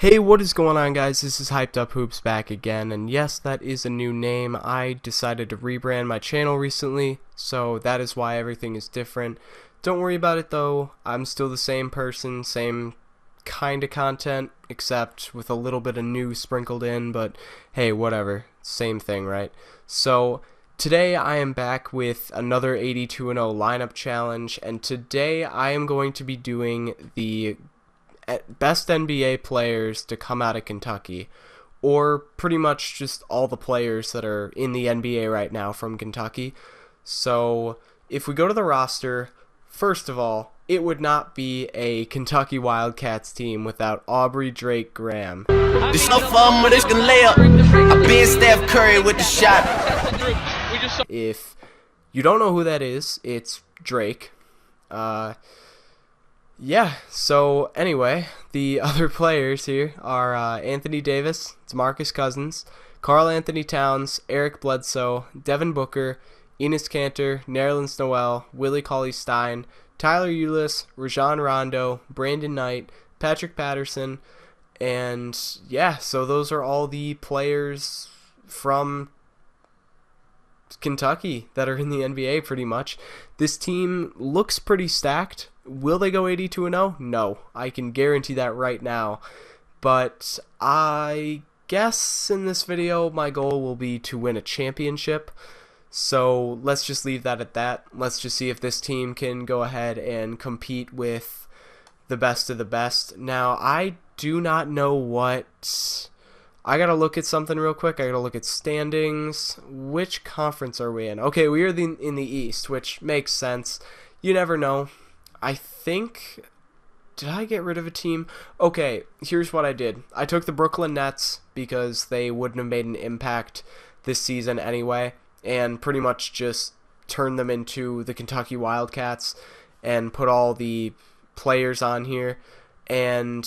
Hey, what is going on, guys? This is Hyped Up Hoops back again, and yes, that is a new name. I decided to rebrand my channel recently, so that is why everything is different. Don't worry about it though, I'm still the same person, same kind of content, except with a little bit of new sprinkled in, but hey, whatever, same thing, right? So today I am back with another 82-0 lineup challenge, and today I am going to be doing the best NBA players to come out of Kentucky, or pretty much just all the players that are in the NBA right now from Kentucky. So if we go to the roster, first of all, it would not be a Kentucky Wildcats team without Aubrey Drake Graham. This no fun, but it's gonna lay up. I been Steph Curry with the shot. If you don't know who that is, it's Drake. Yeah, so anyway, the other players here are Anthony Davis, DeMarcus Cousins, Karl Anthony Towns, Eric Bledsoe, Devin Booker, Enes Kanter, Nerlens Noel, Willie Cauley-Stein, Tyler Ulis, Rajon Rondo, Brandon Knight, Patrick Patterson, and yeah, so those are all the players from Kentucky that are in the NBA pretty much. This team looks pretty stacked. Will they go 82-0? No, I can guarantee that right now. But I guess in this video my goal will be to win a championship. So let's just leave that at that. Let's just see if this team can go ahead and compete with the best of the best. Now, I do not know what... I gotta look at something real quick. I gotta look at standings. Which conference are we in? Okay, we are in the East, which makes sense. You never know. I think... Did I get rid of a team? Okay, here's what I did. I took the Brooklyn Nets because they wouldn't have made an impact this season anyway, and pretty much just turned them into the Kentucky Wildcats and put all the players on here. And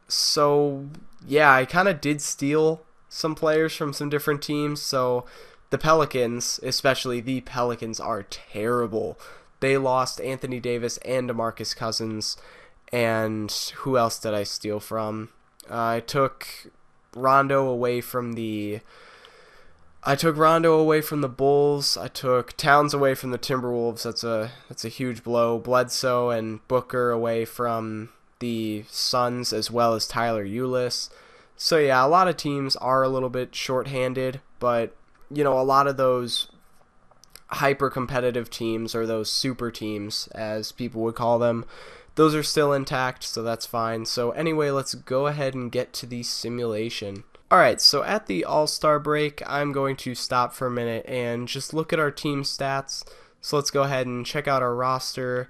so, yeah, I kind of did steal some players from some different teams. So the Pelicans, especially the Pelicans, are terrible. They lost Anthony Davis and DeMarcus Cousins. And who else did I steal from? I took Rondo away from the Bulls. I took Towns away from the Timberwolves. That's a huge blow. Bledsoe and Booker away from the Suns, as well as Tyler Ulis. So yeah, a lot of teams are a little bit short-handed, but you know, a lot of those hyper-competitive teams, or those super teams as people would call them, those are still intact, so that's fine. So anyway, let's go ahead and get to the simulation. Alright, so at the All-Star break, I'm going to stop for a minute and just look at our team stats. So let's go ahead and check out our roster.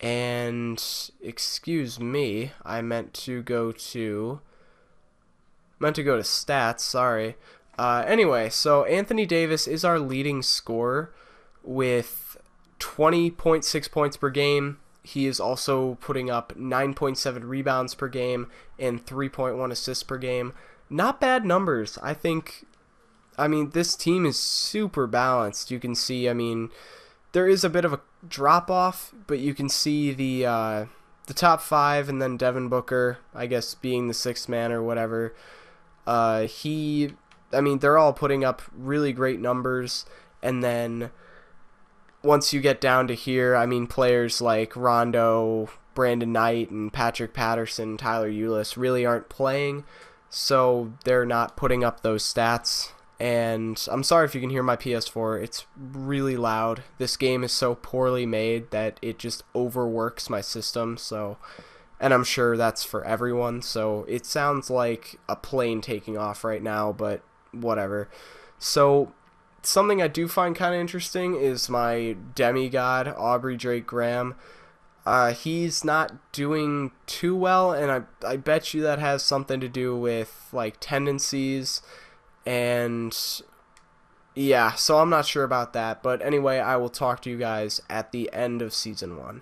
And excuse me, I meant to go to stats, sorry. Anyway, so Anthony Davis is our leading scorer with 20.6 points per game. He is also putting up 9.7 rebounds per game and 3.1 assists per game. Not bad numbers. I mean, this team is super balanced. You can see, I mean, there is a bit of a drop-off, but you can see the top five, and then Devin Booker, I guess, being the sixth man or whatever. I mean, they're all putting up really great numbers, and then once you get down to here, I mean, players like Rondo, Brandon Knight, and Patrick Patterson, Tyler Ulis really aren't playing, so they're not putting up those stats. And I'm sorry if you can hear my PS4, it's really loud. This game is so poorly made that it just overworks my system, so, and I'm sure that's for everyone, so it sounds like a plane taking off right now, but whatever. So something I do find kind of interesting is my demigod, Aubrey Drake Graham. He's not doing too well, and I bet you that has something to do with like tendencies. And yeah, so I'm not sure about that, but anyway, I will talk to you guys at the end of Season 1.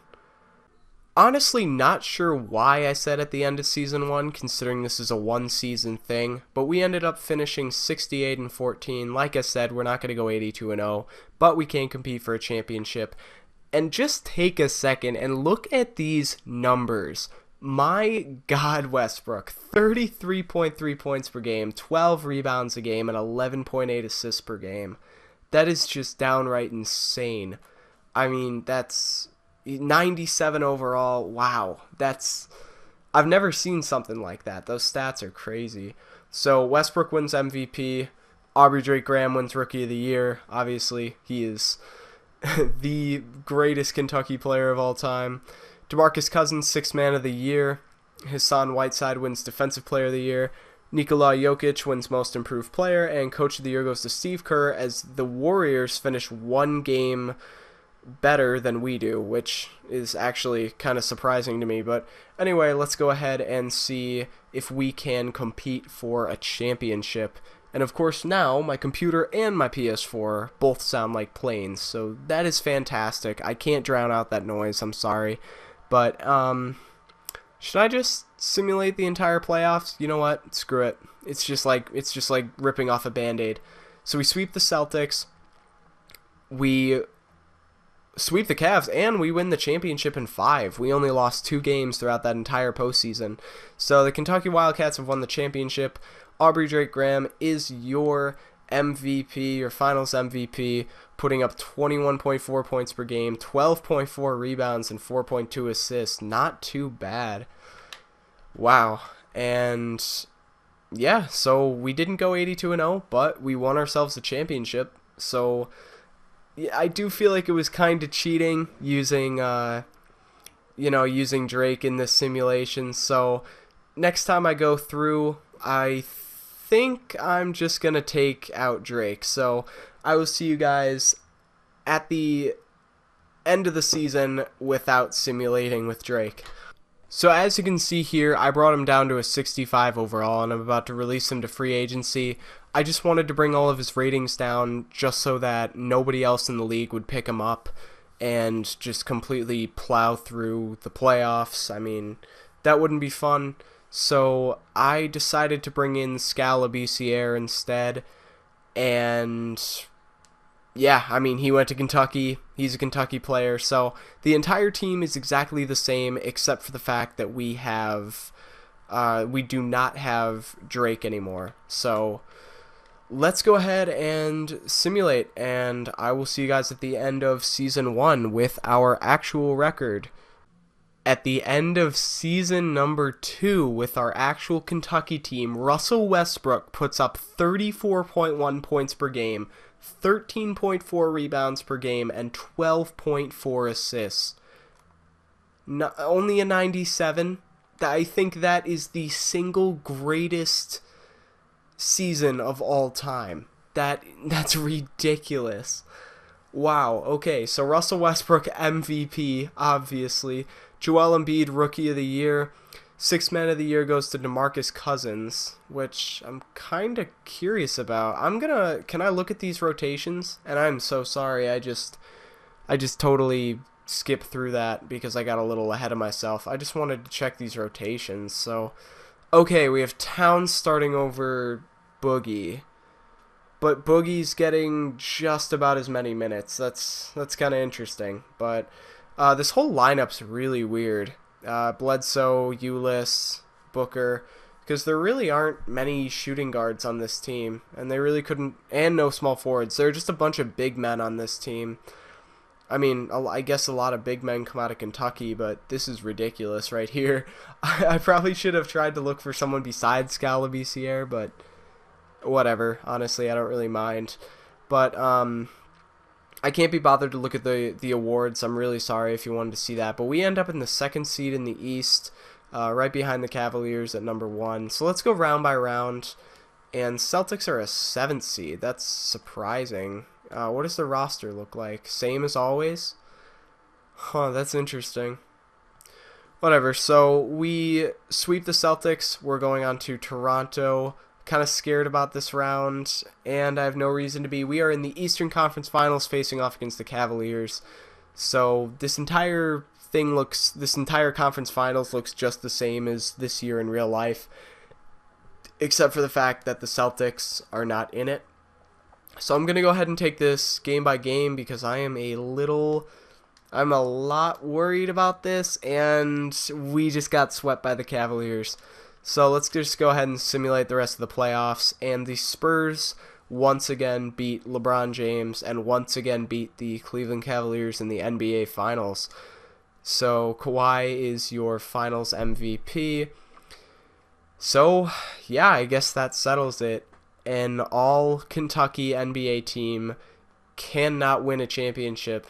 Honestly, not sure why I said at the end of Season 1, considering this is a one-season thing, but we ended up finishing 68-14. Like I said, we're not going to go 82-0, but we can compete for a championship. And just take a second and look at these numbers. My God, Westbrook, 33.3 points per game, 12 rebounds a game, and 11.8 assists per game. That is just downright insane. I mean, that's 97 overall. Wow. I've never seen something like that. Those stats are crazy. So Westbrook wins MVP. Aubrey Drake Graham wins Rookie of the Year. Obviously, he is the greatest Kentucky player of all time. DeMarcus Cousins, Sixth Man of the Year. Hassan Whiteside wins Defensive Player of the Year. Nikola Jokic wins Most Improved Player. And Coach of the Year goes to Steve Kerr as the Warriors finish one game better than we do, which is actually kind of surprising to me. But anyway, let's go ahead and see if we can compete for a championship. And of course now my computer and my PS4 both sound like planes, so that is fantastic. I can't drown out that noise, I'm sorry. But should I just simulate the entire playoffs? You know what? Screw it. It's just like ripping off a Band-Aid. So we sweep the Celtics. We sweep the Cavs, and we win the championship in 5. We only lost 2 games throughout that entire postseason. So the Kentucky Wildcats have won the championship. Aubrey Drake Graham is your MVP, your finals MVP, putting up 21.4 points per game, 12.4 rebounds, and 4.2 assists. Not too bad. Wow. And yeah, so we didn't go 82-0, but we won ourselves a championship. So yeah, I do feel like it was kind of cheating using using Drake in this simulation. So next time I go through, I think I'm just going to take out Drake. So I will see you guys at the end of the season without simulating with Drake. So as you can see here, I brought him down to a 65 overall, and I'm about to release him to free agency. I just wanted to bring all of his ratings down just so that nobody else in the league would pick him up and just completely plow through the playoffs. I mean, that wouldn't be fun. So I decided to bring in Scala BCR instead, and yeah, I mean, he went to Kentucky. He's a Kentucky player, so the entire team is exactly the same except for the fact that we do not have Drake anymore. So let's go ahead and simulate, and I will see you guys at the end of Season 1 with our actual record. At the end of season number 2 with our actual Kentucky team, Russell Westbrook puts up 34.1 points per game, 13.4 rebounds per game, and 12.4 assists. Only a 97. I think that is the single greatest season of all time. That's ridiculous. Wow, okay, so Russell Westbrook MVP, obviously. Joel Embiid, Rookie of the Year. Sixth Man of the Year goes to DeMarcus Cousins, which I'm kind of curious about. Can I look at these rotations? And I'm so sorry, I just totally skipped through that because I got a little ahead of myself. I just wanted to check these rotations. So, okay, we have Towns starting over Boogie. But Boogie's getting just about as many minutes. That's kind of interesting. But this whole lineup's really weird. Bledsoe, Ulis, Booker, because there really aren't many shooting guards on this team, and they really couldn't, and no small forwards. There are just a bunch of big men on this team. I mean, I guess a lot of big men come out of Kentucky, but this is ridiculous right here. I probably should have tried to look for someone besides Scala BCR, but whatever. Honestly, I don't really mind. But I can't be bothered to look at the awards. I'm really sorry if you wanted to see that. But we end up in the 2nd seed in the East, right behind the Cavaliers at number 1. So let's go round by round. And Celtics are a 7th seed. That's surprising. What does the roster look like? Same as always? Huh, that's interesting. Whatever, so we sweep the Celtics. We're going on to Toronto. Kind of scared about this round, and I have no reason to be. We are in the Eastern Conference Finals facing off against the Cavaliers. So this entire Conference Finals looks just the same as this year in real life, except for the fact that the Celtics are not in it. So I'm going to go ahead and take this game by game because I am a little I'm a lot worried about this, and we just got swept by the Cavaliers. So let's just go ahead and simulate the rest of the playoffs. And the Spurs once again beat LeBron James and once again beat the Cleveland Cavaliers in the NBA Finals. So Kawhi is your Finals MVP. So, yeah, I guess that settles it. An all-Kentucky NBA team cannot win a championship